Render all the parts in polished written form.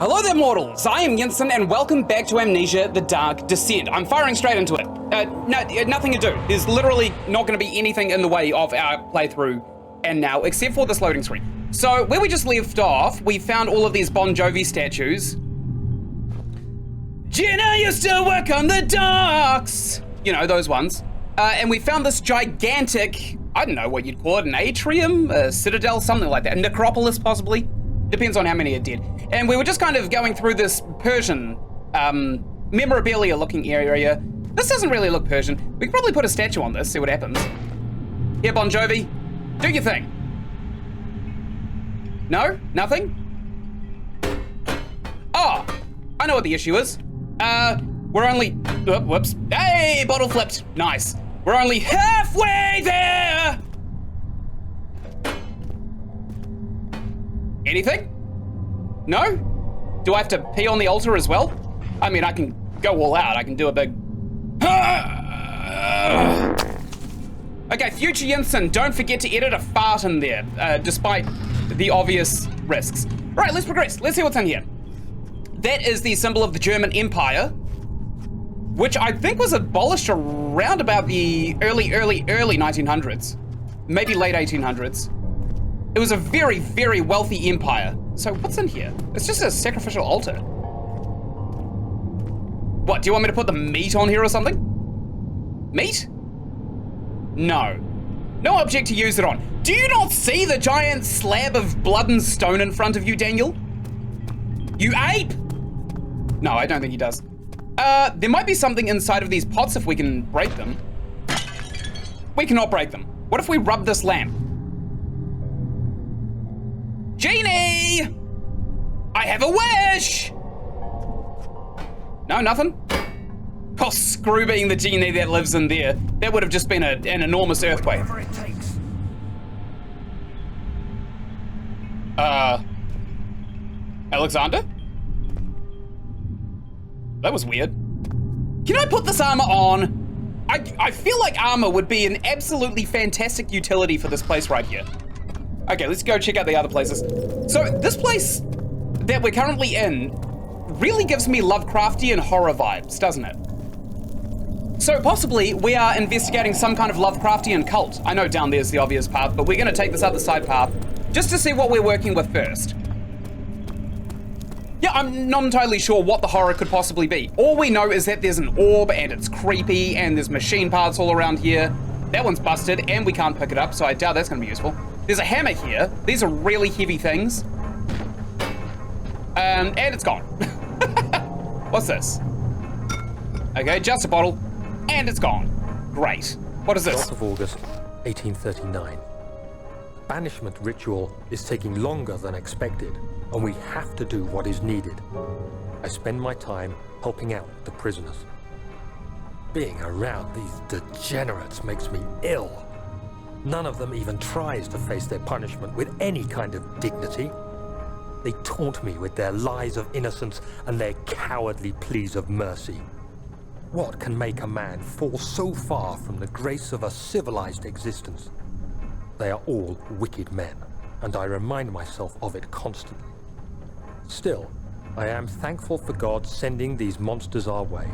Hello there, mortals! I am Ynsin, and welcome back to Amnesia, the Dark Descent. I'm firing straight into it. Nothing to do. There's literally not going to be anything in the way of our playthrough and now, except for this loading screen. So, where we just left off, we found all of these Bon Jovi statues. Jenna used to work on the docks! You know, those ones. And we found this gigantic, I don't know what you'd call it, an atrium, a citadel, something like that. A necropolis, possibly. Depends on how many are dead. And we were just kind of going through this Persian memorabilia looking area. This doesn't really look Persian. We could probably put a statue on this, see what happens. Here, Bon Jovi, do your thing. No? Nothing? Oh, I know what the issue is. We're only, whoops. Hey, bottle flipped, nice. We're only halfway there. Anything? No? Do I have to pee on the altar as well? I mean, I can go all out. I can do a big... Okay, future Ynsin, don't forget to edit a fart in there, despite the obvious risks. Right, let's progress. Let's see what's in here. That is the symbol of the German Empire, which I think was abolished around about the early 1900s. Maybe late 1800s. It was a very, very wealthy empire. So what's in here? It's just a sacrificial altar. What, do you want me to put the meat on here or something? Meat? No. No object to use it on. Do you not see the giant slab of blood and stone in front of you, Daniel? You ape! No, I don't think he does. There might be something inside of these pots if we can break them. We cannot break them. What if we rub this lamp? Genie! I have a wish! No, nothing? Oh, screw being the genie that lives in there. That would have just been an enormous earthquake. Whatever it takes. Alexander? That was weird. Can I put this armor on? I feel like armor would be an absolutely fantastic utility for this place right here. Okay, let's go check out the other places. So this place that we're currently in really gives me Lovecraftian horror vibes, doesn't it? So possibly we are investigating some kind of Lovecraftian cult. I know down there's the obvious path, but we're gonna take this other side path just to see what we're working with first. Yeah, I'm not entirely sure what the horror could possibly be. All we know is that there's an orb and it's creepy and there's machine parts all around here. That one's busted and we can't pick it up, so I doubt that's gonna be useful. There's a hammer here. These are really heavy things. And it's gone. What's this? Okay, just a bottle. And it's gone. Great. What is this? 12th of August, 1839. The banishment ritual is taking longer than expected, and we have to do what is needed. I spend my time helping out the prisoners. Being around these degenerates makes me ill. None of them even tries to face their punishment with any kind of dignity. They taunt me with their lies of innocence and their cowardly pleas of mercy. What can make a man fall so far from the grace of a civilized existence? They are all wicked men, and I remind myself of it constantly. Still, I am thankful for God sending these monsters our way,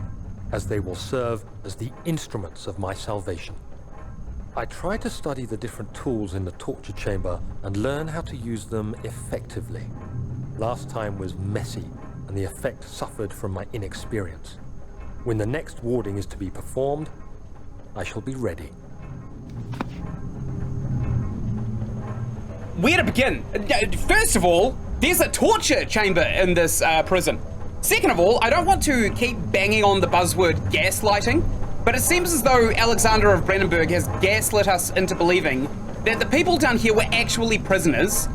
as they will serve as the instruments of my salvation. I try to study the different tools in the torture chamber and learn how to use them effectively. Last time was messy, and the effect suffered from my inexperience. When the next warding is to be performed, I shall be ready. Where to begin? First of all, there's a torture chamber in this prison. Second of all, I don't want to keep banging on the buzzword gaslighting, but it seems as though Alexander of Brandenburg has gaslit us into believing that the people down here were actually prisoners,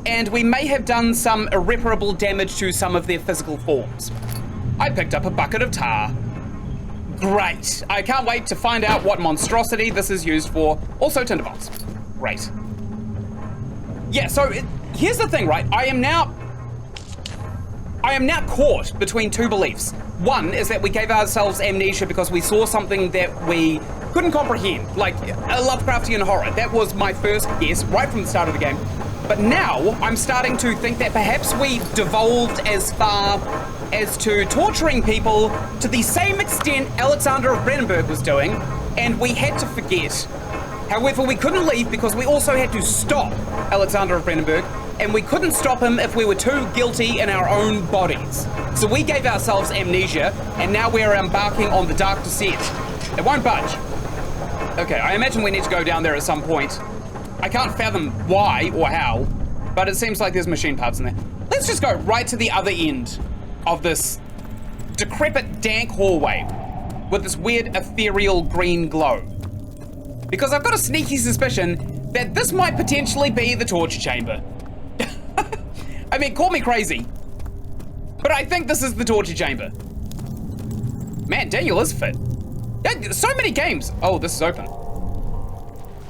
and we may have done some irreparable damage to some of their physical forms. I picked up a bucket of tar. Great. I can't wait to find out what monstrosity this is used for. Also tinderbox. Great. Yeah, so here's the thing, right? I am now caught between two beliefs. One is that we gave ourselves amnesia because we saw something that we couldn't comprehend, like a Lovecraftian horror. That was my first guess right from the start of the game. But now I'm starting to think that perhaps we've devolved as far as to torturing people to the same extent Alexander of Brandenburg was doing, and we had to forget. However, we couldn't leave because we also had to stop Alexander of Brandenburg, and we couldn't stop him if we were too guilty in our own bodies. So we gave ourselves amnesia, and now we're embarking on the Dark Descent. It won't budge. Okay, I imagine we need to go down there at some point. I can't fathom why or how, but it seems like there's machine parts in there. Let's just go right to the other end of this decrepit, dank hallway with this weird ethereal green glow. Because I've got a sneaky suspicion that this might potentially be the torture chamber. I mean, call me crazy, but I think this is the torture chamber. Man, Daniel is fit. So many games. Oh, this is open.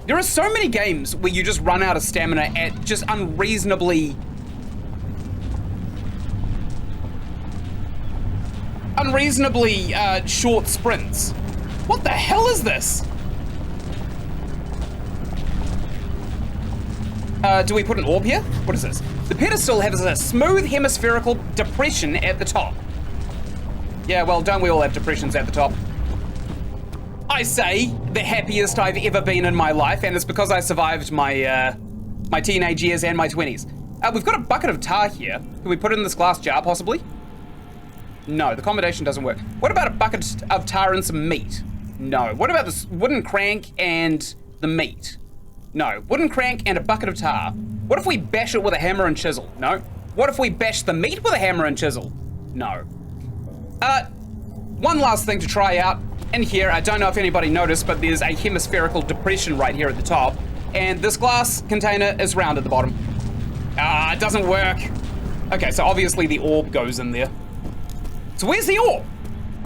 There are so many games where you just run out of stamina at just unreasonably short sprints. What the hell is this? Do we put an orb here? What is this? The pedestal has a smooth hemispherical depression at the top. Yeah, well, don't we all have depressions at the top? I say the happiest I've ever been in my life, and it's because I survived my my teenage years and my 20s. We've got a bucket of tar here. Can we put it in this glass jar, possibly? No, the combination doesn't work. What about a bucket of tar and some meat? No. What about this wooden crank and the meat? No. Wooden crank and a bucket of tar. What if we bash it with a hammer and chisel? No. What if we bash the meat with a hammer and chisel? No. One last thing to try out. In here, I don't know if anybody noticed, but there's a hemispherical depression right here at the top, and this glass container is round at the bottom. It doesn't work. Okay, so obviously the orb goes in there. So where's the orb?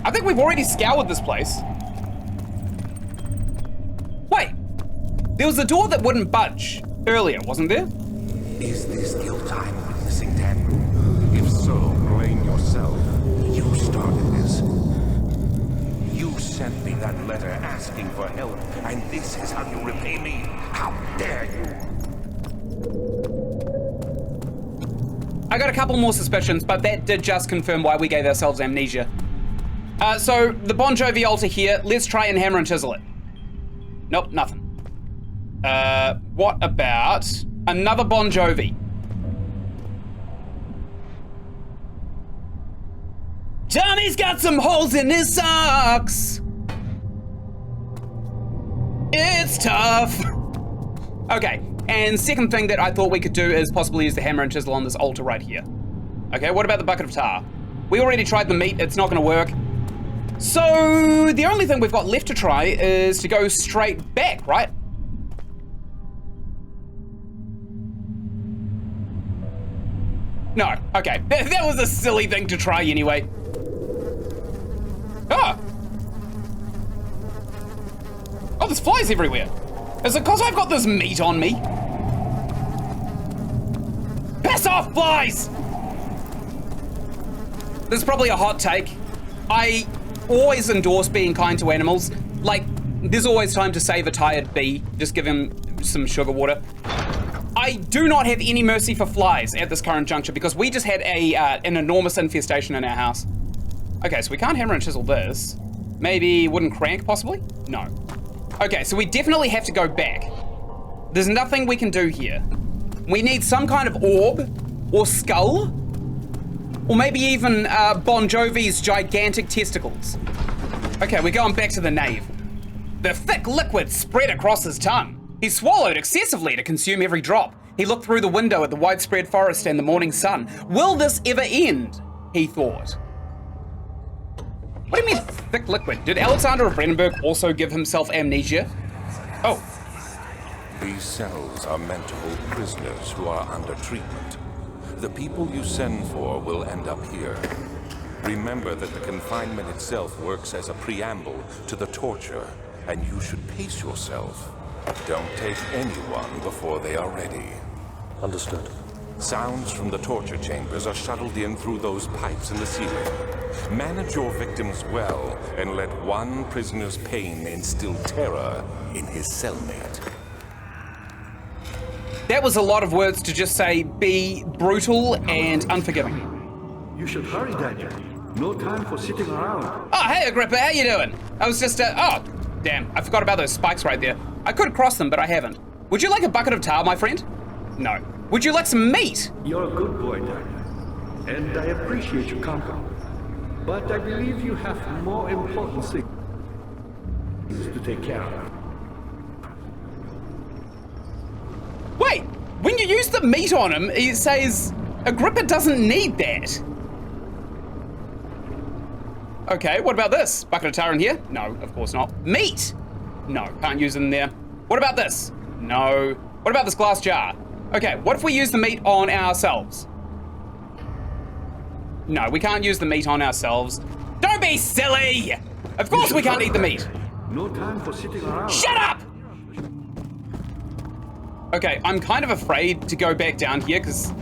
I think we've already scoured this place. Wait, there was a door that wouldn't budge earlier, wasn't there? Is this guilt I'm witnessing, Daniel? If so, blame yourself. You started this. You sent me that letter asking for help, and this is how you repay me? How dare you? I got a couple more suspicions, but that did just confirm why we gave ourselves amnesia. So the Bon Jovi altar here, let's try and hammer and chisel it. Nope, nothing. What about another Bon Jovi? Tommy's got some holes in his socks. It's tough. Okay, and second thing that I thought we could do is possibly use the hammer and chisel on this altar right here. Okay, what about the bucket of tar? We already tried the meat, it's not gonna work. So the only thing we've got left to try is to go straight back, right? No, okay, that was a silly thing to try anyway. Oh, there's flies everywhere. Is it because I've got this meat on me? Piss off, flies! This is probably a hot take. I always endorse being kind to animals. Like, there's always time to save a tired bee. Just give him some sugar water. I do not have any mercy for flies at this current juncture because we just had an enormous infestation in our house. Okay, so we can't hammer and chisel this. Maybe wooden crank, possibly? No. Okay, so we definitely have to go back. There's nothing we can do here. We need some kind of orb or skull, or maybe even Bon Jovi's gigantic testicles. Okay, we're going back to the nave. The thick liquid spread across his tongue. He swallowed excessively to consume every drop. He looked through the window at the widespread forest and the morning sun. Will this ever end? He thought. What do you mean thick liquid? Did Alexander of Brandenburg also give himself amnesia? Oh. These cells are meant to hold prisoners who are under treatment. The people you send for will end up here. Remember that the confinement itself works as a preamble to the torture, and you should pace yourself. Don't take anyone before they are ready. Understood. Sounds from the torture chambers are shuttled in through those pipes in the ceiling. Manage your victims well, and let one prisoner's pain instill terror in his cellmate. That was a lot of words to just say be brutal and unforgiving. You should hurry, Daniel. No time for sitting around. Oh, hey, Agrippa, how you doing? I was just, oh, damn, I forgot about those spikes right there. I could have crossed them, but I haven't. Would you like a bucket of tar, my friend? No. Would you like some meat? You're a good boy, Daniel. And I appreciate your company. But I believe you have more important things to take care of. Wait, when you use the meat on him, it says Agrippa doesn't need that. Okay, what about this? Bucket of tar in here? No, of course not. Meat? No, can't use it in there. What about this? No. What about this glass jar? Okay, what if we use the meat on ourselves? No, we can't use the meat on ourselves. Don't be silly! Of course we can't eat the meat. No time for sitting around. Shut up! Okay, I'm kind of afraid to go back down here because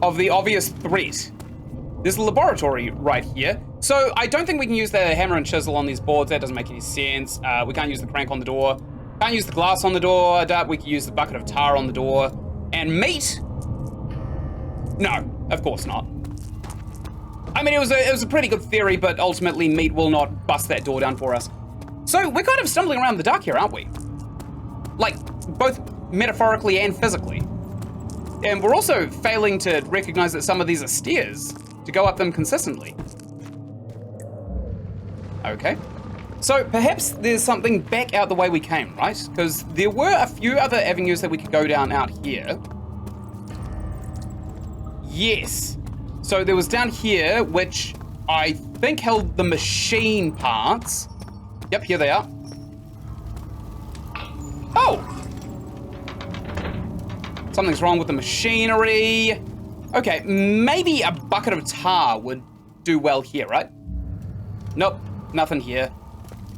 of the obvious threat. There's a laboratory right here. So I don't think we can use the hammer and chisel on these boards. That doesn't make any sense. We can't use the crank on the door. Can't use the glass on the door. I doubt we can use the bucket of tar on the door. And meat? No, of course not. I mean, it was a pretty good theory, but ultimately meat will not bust that door down for us. So we're kind of stumbling around in the dark here, aren't we? Like, both metaphorically and physically. And we're also failing to recognize that some of these are stairs to go up them consistently. Okay. So perhaps there's something back out the way we came, right? Because there were a few other avenues that we could go down out here. Yes. So there was down here, which I think held the machine parts. Yep, here they are. Oh! Something's wrong with the machinery. Okay, maybe a bucket of tar would do well here, right? Nope, nothing here.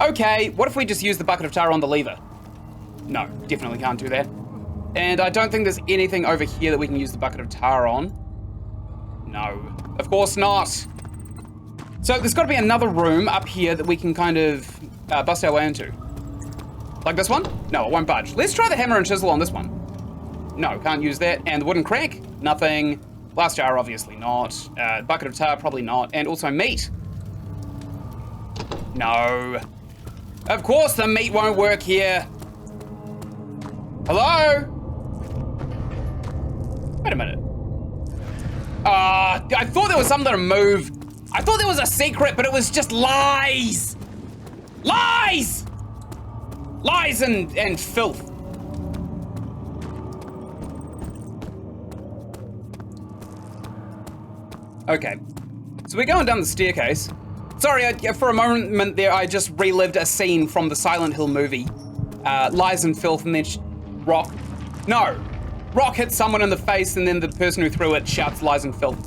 Okay, what if we just use the bucket of tar on the lever? No, definitely can't do that. And I don't think there's anything over here that we can use the bucket of tar on. No, of course not. So there's got to be another room up here that we can kind of bust our way into. Like this one? No, it won't budge. Let's try the hammer and chisel on this one. No, can't use that. And the wooden crank? Nothing. Glass jar, obviously not. Bucket of tar, probably not. And also meat. No. Of course the meat won't work here. Hello? Wait a minute. I thought there was something to move. I thought there was a secret, but it was just lies. Lies! Lies and filth. Okay, so we're going down the staircase. Sorry, for a moment there, I just relived a scene from the Silent Hill movie. Lies and filth, and then rock. No, rock hits someone in the face, and then the person who threw it shouts lies and filth.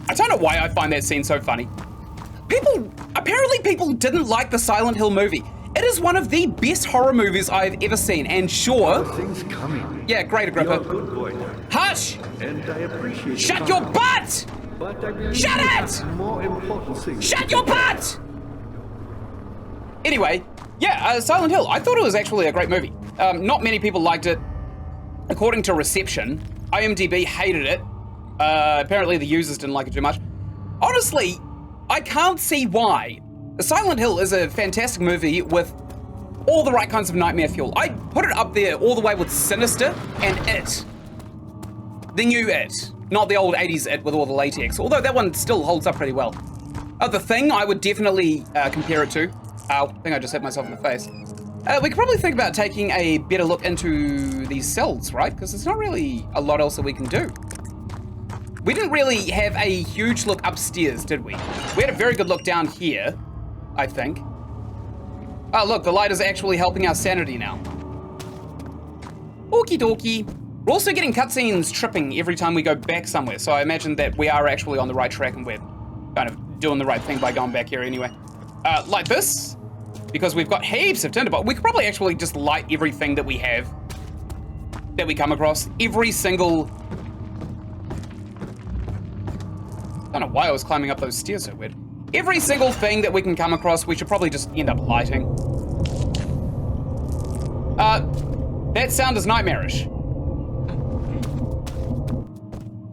I don't know why I find that scene so funny. Apparently people didn't like the Silent Hill movie. It is one of the best horror movies I've ever seen, and sure... Things coming. Yeah, great, Agrippa. You're a good boy now. Hush! And I appreciate Shut your butt! But I believe Shut you it! have more important things. Shut your butt! Anyway, yeah, Silent Hill. I thought it was actually a great movie. Not many people liked it. According to reception, IMDb hated it. Apparently the users didn't like it too much. Honestly, I can't see why. Silent Hill is a fantastic movie with all the right kinds of nightmare fuel. I'd put it up there all the way with Sinister and It. The new It. Not the old 80s It with all the latex, although that one still holds up pretty well. The Thing, I would definitely compare it to. Ow, I think I just hit myself in the face. We could probably think about taking a better look into these cells, right? Because there's not really a lot else that we can do. We didn't really have a huge look upstairs, did we? We had a very good look down here, I think. Oh, look, the light is actually helping our sanity now. Okie dokie. We're also getting cutscenes tripping every time we go back somewhere, so I imagine that we are actually on the right track and we're kind of doing the right thing by going back here anyway. Like this, because we've got heaps of tinderbox. We could probably actually just light everything that we have, that we come across. Every single... I don't know why I was climbing up those stairs so weird. Every single thing that we can come across, we should probably just end up lighting. That sound is nightmarish.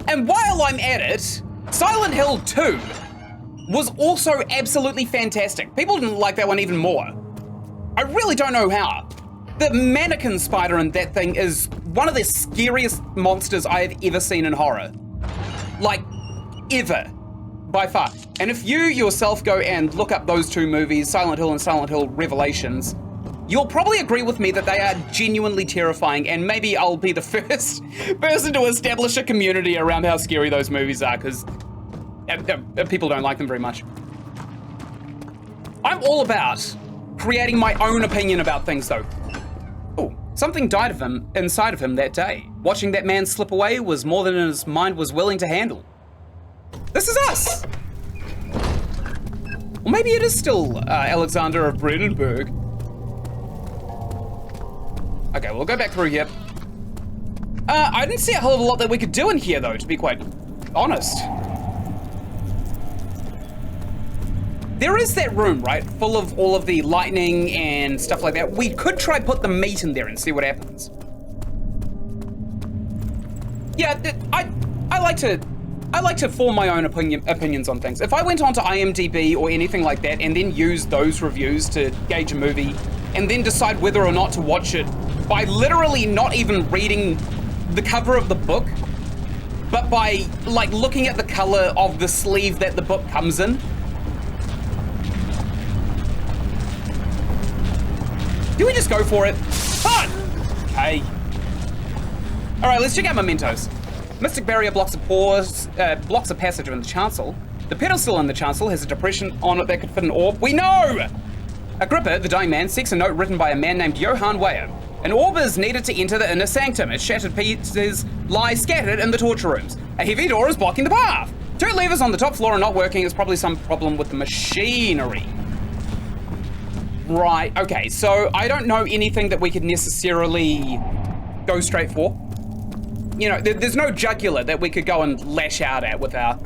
And while I'm at it, Silent Hill 2 was also absolutely fantastic. People didn't like that one even more. I really don't know how. The mannequin spider in that thing is one of the scariest monsters I have ever seen in horror. Like, ever. By far. And if you yourself go and look up those two movies, Silent Hill and Silent Hill Revelations, you'll probably agree with me that they are genuinely terrifying, and maybe I'll be the first person to establish a community around how scary those movies are, because people don't like them very much. I'm all about creating my own opinion about things, though. Oh, something died of him inside of him that day. Watching that man slip away was more than his mind was willing to handle. This is us! Or maybe it is still Alexander of Brandenburg. Okay, we'll go back through here. I didn't see a hell of a lot that we could do in here, though, to be quite honest. There is that room, right, full of all of the lightning and stuff like that. We could try put the meat in there and see what happens. Yeah, I like to form my own opinions on things. If I went onto IMDb or anything like that and then used those reviews to gauge a movie and then decide whether or not to watch it by literally not even reading the cover of the book, but by like looking at the color of the sleeve that the book comes in. Do we just go for it? Fun! Okay. All right, let's check out mementos. Mystic barrier blocks a passage in the chancel. The pedestal in the chancel has a depression on it that could fit an orb. We know! Agrippa, the dying man, seeks a note written by a man named Johann Weyer. An orb is needed to enter the inner sanctum. Its shattered pieces lie scattered in the torture rooms. A heavy door is blocking the path. Two levers on the top floor are not working. It's probably some problem with the machinery. Right, okay, so I don't know anything that we could necessarily go straight for. You know, there's no jugular that we could go and lash out at with our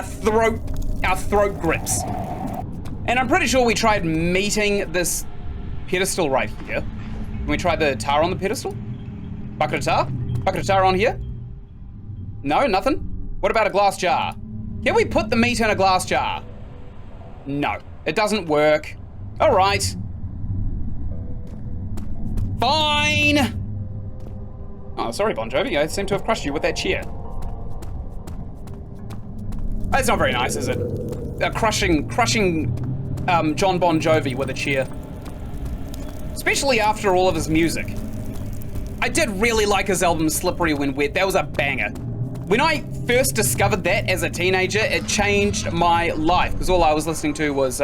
throat grips. And I'm pretty sure we tried meeting this pedestal right here. Can we try the tar on the pedestal? Bucket of tar? Bucket of tar on here? No, nothing? What about a glass jar? Can we put the meat in a glass jar? No, it doesn't work. All right. Fine. Oh, sorry, Bon Jovi. I seem to have crushed you with that chair. That's not very nice, is it? Crushing John Bon Jovi with a chair. Especially after all of his music. I did really like his album Slippery When Wet. That was a banger. When I first discovered that as a teenager, it changed my life, because all I was listening to was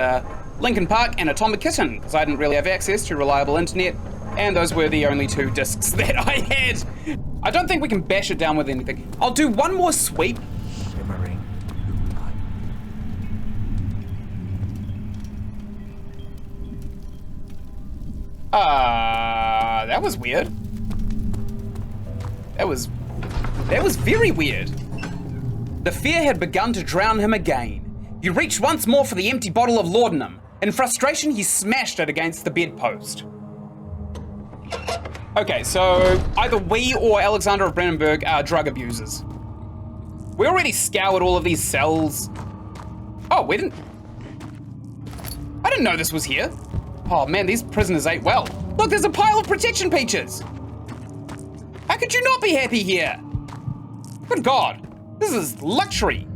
Linkin Park and Atomic Kitten, because I didn't really have access to reliable internet, and those were the only two discs that I had. I don't think we can bash it down with anything. I'll do one more sweep. Shimmering light. That was weird. That was very weird. The fear had begun to drown him again. He reached once more for the empty bottle of laudanum. In frustration, he smashed it against the bedpost. Okay, so either we or Alexander of Brandenburg are drug abusers. We already scoured all of these cells. Oh, I didn't know this was here. Oh man, these prisoners ate well. Look, there's a pile of protection peaches. How could you not be happy here? Good God, this is luxury.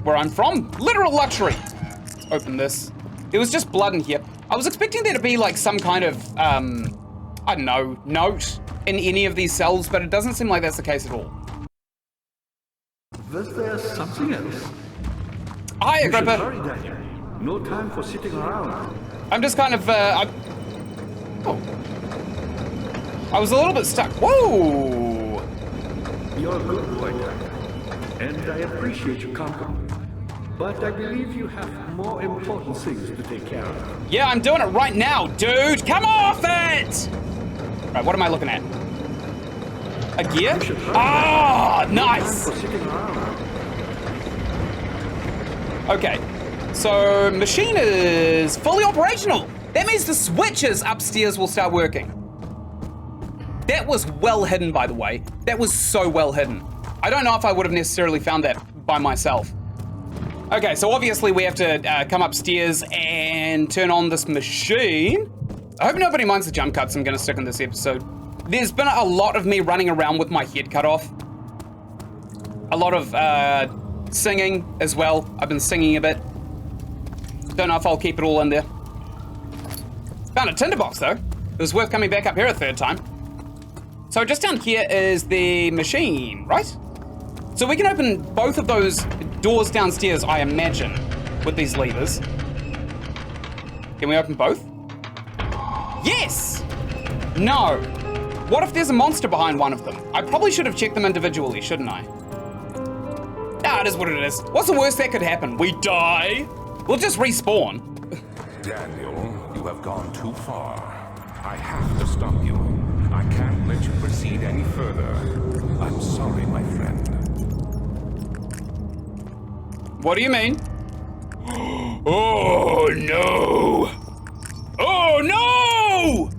Where I'm from, literal luxury. Let's open this. There was just blood in here. I was expecting there to be like some kind of, I don't know, note in any of these cells, but it doesn't seem like that's the case at all. Was there something else? Hi, You should Agrippa. hurry, Daniel. No time for sitting around. I'm just kind of, I was a little bit stuck. Whoa! You're a good boy, Daniel. And I appreciate your compliment. But I believe you have more important things to take care of. Yeah, I'm doing it right now, dude. Come off it! Right, what am I looking at? A gear? Ah, nice. No time for sitting around. Okay, so machine is fully operational. That means the switches upstairs will start working. That was well hidden, by the way. That was so well hidden. I don't know if I would have necessarily found that by myself. Okay, so obviously we have to come upstairs and turn on this machine. I hope nobody minds the jump cuts I'm gonna stick in this episode. There's been a lot of me running around with my head cut off. A lot of singing as well. I've been singing a bit. Don't know if I'll keep it all in there. Found a tinderbox though. It was worth coming back up here a third time. So just down here is the machine, right? So we can open both of those doors downstairs, I imagine, with these levers. Can we open both? Yes! No. What if there's a monster behind one of them? I probably should have checked them individually, shouldn't I? Ah, it is what it is. What's the worst that could happen? We die? We'll just respawn. Daniel, you have gone too far. I have to stop you. I can't let you proceed any further. I'm sorry, my friend. What do you mean? Oh, no! Oh, no!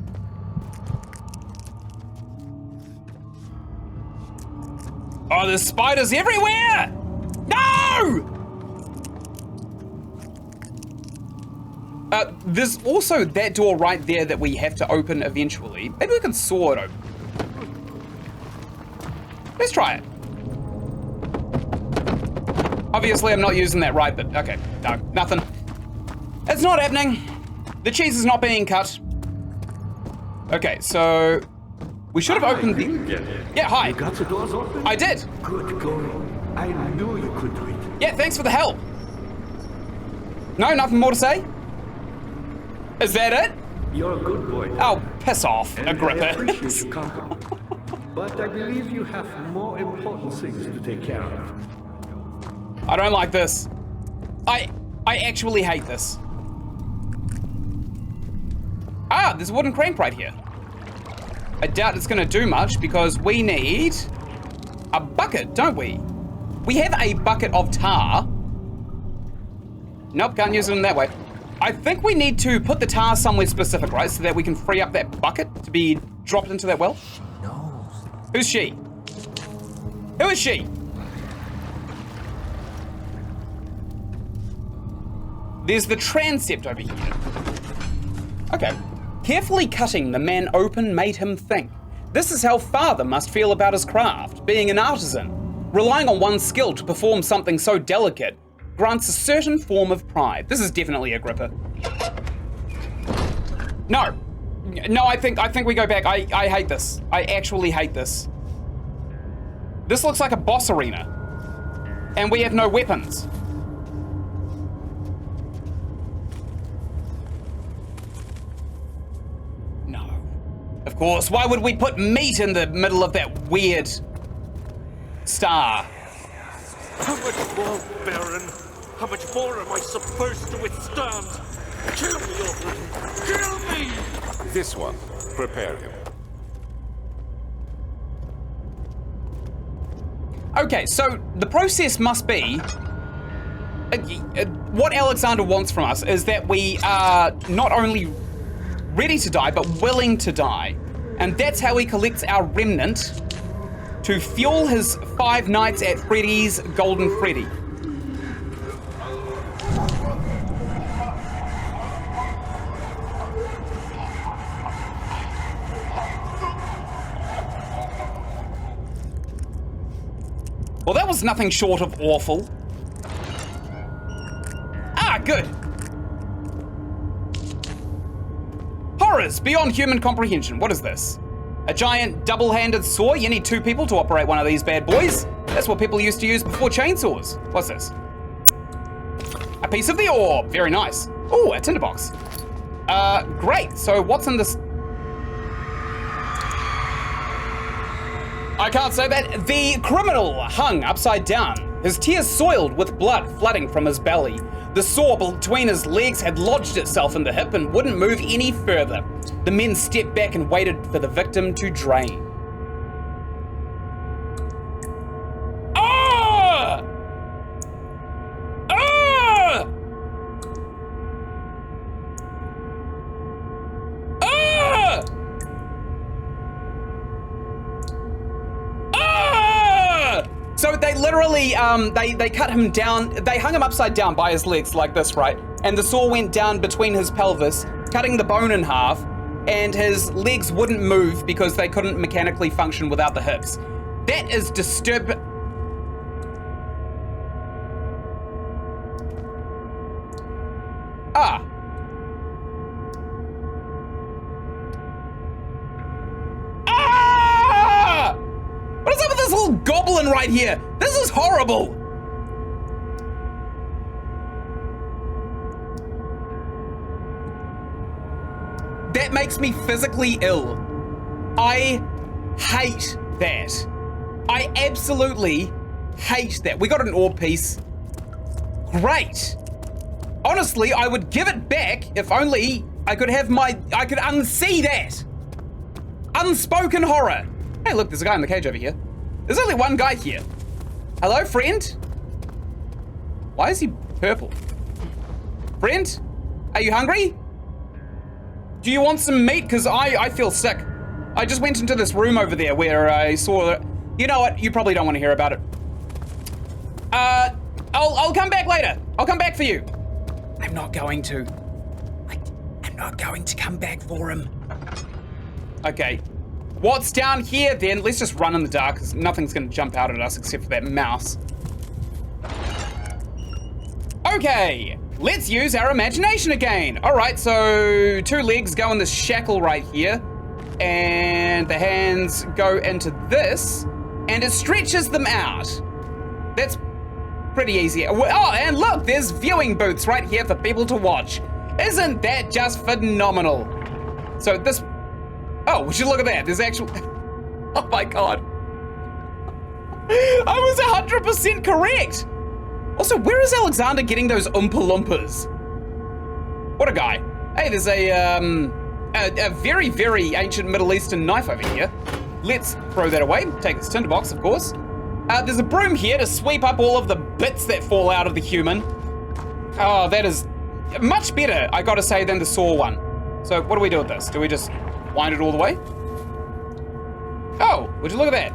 Oh, there's spiders everywhere! No! There's also that door right there that we have to open eventually. Maybe we can saw it open. Let's try it. Obviously, I'm not using that right, but okay. No, nothing. It's not happening. The cheese is not being cut. Okay, so we should have opened the... Yeah, hi. You got the doors open? I did. Good going. I knew you could do it. Yeah, thanks for the help. No, nothing more to say? Is that it? You're a good boy. Oh, piss off, And I Agrippa. appreciate your company. But I believe you have more important things to take care of. I don't like this. I actually hate this. Ah, there's a wooden crank right here. I doubt it's gonna do much because we need a bucket, don't we? We have a bucket of tar. Nope, can't use it in that way. I think we need to put the tar somewhere specific, right? So that we can free up that bucket to be dropped into that well. No. Who's she? Who is she? There's the transept over here. Okay. Carefully cutting the man open made him think. This is how father must feel about his craft, being an artisan. Relying on one's skill to perform something so delicate grants a certain form of pride. This is definitely Agrippa. No. No, I think we go back. I hate this. I actually hate this. This looks like a boss arena. And we have no weapons. No. Of course, why would we put meat in the middle of that weird star? How much more, Baron? How much more am I supposed to withstand? Kill me already! Kill me! This one. Prepare him. Okay, so the process must be... what Alexander wants from us is that we are not only ready to die, but willing to die. And that's how he collects our remnant to fuel his 5 Nights at Freddy's Golden Freddy. Well, that was nothing short of awful. Ah, good. Horrors beyond human comprehension. What is this? A giant double-handed saw? You need 2 people to operate one of these bad boys. That's what people used to use before chainsaws. What's this? A piece of the orb. Very nice. Ooh, a tinderbox. Great. So what's in this? I can't say that. The criminal hung upside down, his tears soiled with blood flooding from his belly. The saw between his legs had lodged itself in the hip and wouldn't move any further. The men stepped back and waited for the victim to drain. Ah! Ah! Ah! So they literally, they cut him down, they hung him upside down by his legs like this, right? And the saw went down between his pelvis, cutting the bone in half, and his legs wouldn't move because they couldn't mechanically function without the hips. That is disturbing. Ah. Ah! What is up with this little goblin right here? This is horrible. That makes me physically ill. I hate that. I absolutely hate that. We got an orb piece. Great. Honestly, I would give it back if only I could have I could unsee that. Unspoken horror. Hey, look, there's a guy in the cage over here. There's only one guy here. Hello, friend? Why is he purple? Friend? Are you hungry? Do you want some meat? Because I feel sick. I just went into this room over there where I saw... You know what? You probably don't want to hear about it. I'll come back later. I'll come back for you. I'm not going to. I'm not going to come back for him. Okay. What's down here then? Let's just run in the dark because nothing's going to jump out at us except for that mouse. Okay. Let's use our imagination again. All right, so 2 legs go in this shackle right here. And the hands go into this. And it stretches them out. That's pretty easy. Oh, and look, there's viewing booths right here for people to watch. Isn't that just phenomenal? So this... Oh, would you look at that? There's actual... Oh my god. I was 100% correct. Also, where is Alexander getting those Oompa Loompas? What a guy. Hey, there's a very, very ancient Middle Eastern knife over here. Let's throw that away. Take this tinderbox, of course. There's a broom here to sweep up all of the bits that fall out of the human. Oh, that is much better, I gotta say, than the saw one. So what do we do with this? Do we just wind it all the way? Oh, would you look at that?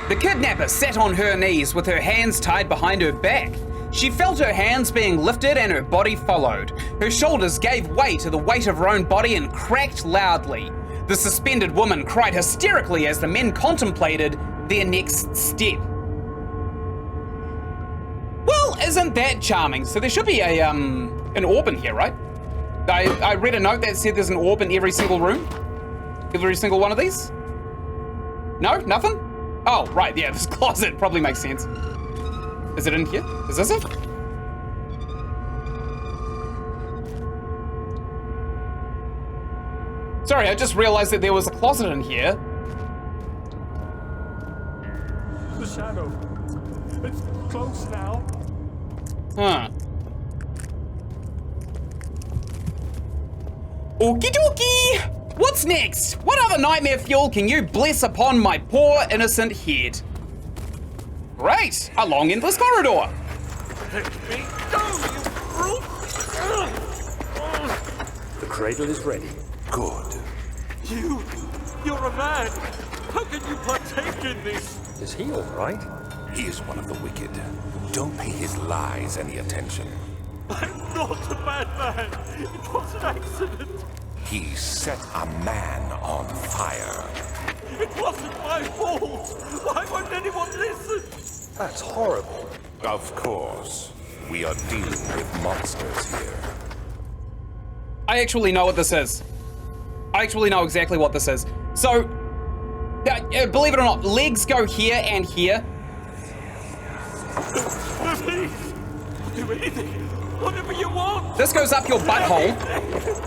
The kidnapper sat on her knees with her hands tied behind her back. She felt her hands being lifted and her body followed. Her shoulders gave way to the weight of her own body and cracked loudly. The suspended woman cried hysterically as the men contemplated their next step. Well, isn't that charming? So there should be an orb in here, right? I read a note that said there's an orb in every single room. Every single one of these? No, nothing? Oh, right, yeah, this closet probably makes sense. Is it in here? Is this it? Sorry, I just realized that there was a closet in here. The shadow. It's close now. Huh. Okie dokie! What's next? What other nightmare fuel can you bless upon my poor innocent head? Great! A long endless corridor. Let me go, you brute! The cradle is ready. Good. You're a man. How can you partake in this? Is he all right? He is one of the wicked. Don't pay his lies any attention. I'm not a bad man. It was an accident. He set a man on fire. It wasn't my fault. Why won't anyone listen? That's horrible. Of course. We are dealing with monsters here. I actually know what this is. I actually know exactly what this is. So, believe it or not, legs go here and here. Please, do anything. Whatever you want. This goes up your butthole.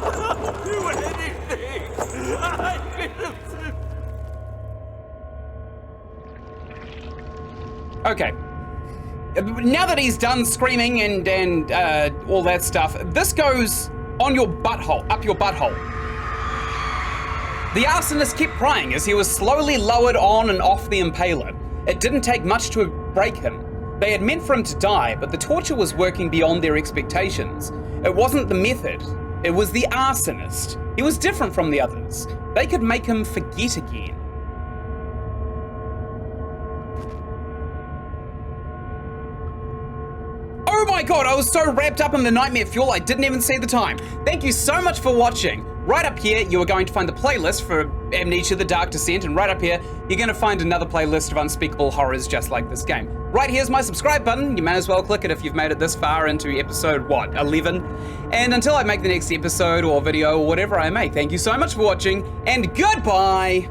I'll do anything. I'm innocent. Okay. Now that he's done screaming and all that stuff, this goes on your butthole, up your butthole. The arsonist kept crying as he was slowly lowered on and off the impaler. It didn't take much to break him. They had meant for him to die, but the torture was working beyond their expectations. It wasn't the method, it was the arsonist. He was different from the others. They could make him forget again. Oh my god, I was so wrapped up in the nightmare fuel, I didn't even see the time. Thank you so much for watching. Right up here, you are going to find the playlist for Amnesia, the Dark Descent, and right up here, you're going to find another playlist of unspeakable horrors just like this game. Right here's my subscribe button. You may as well click it if you've made it this far into episode, 11? And until I make the next episode or video or whatever I make, thank you so much for watching, and goodbye!